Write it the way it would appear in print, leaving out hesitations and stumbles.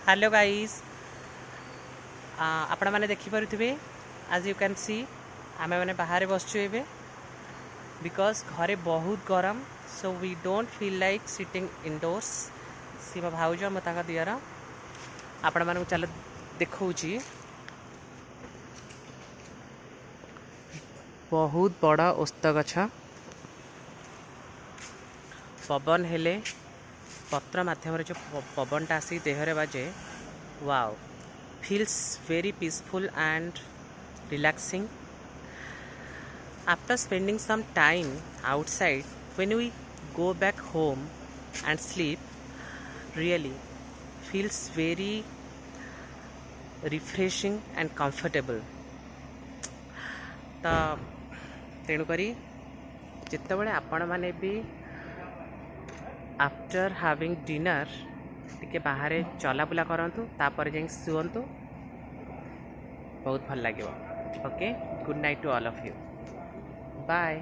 Hello guys आपण मैंने देखिपे आज यू कैन सी आमे मैंने बाहर बसचु एबे बिकॉज घरे बहुत गरम so we don't feel like sitting indoors सी मो भाउज मो दियर आपण मानक चल देखौची बहुत बड़ा ओस्त गछ पवन हेले पत्र माध्यम जो पवनटा आसी देहरे बाजे wow feels very peaceful and relaxing after spending some time outside. When we go back home and sleep really feels very refreshing and comfortable. तो तेणुक जिते आपण मैंने भी आफ्टर हाविंग डिनर टिके बाहर चलाबुला करंतु तापर जाई शुअंतु बहुत भल लगे. Okay good night to all of you bye.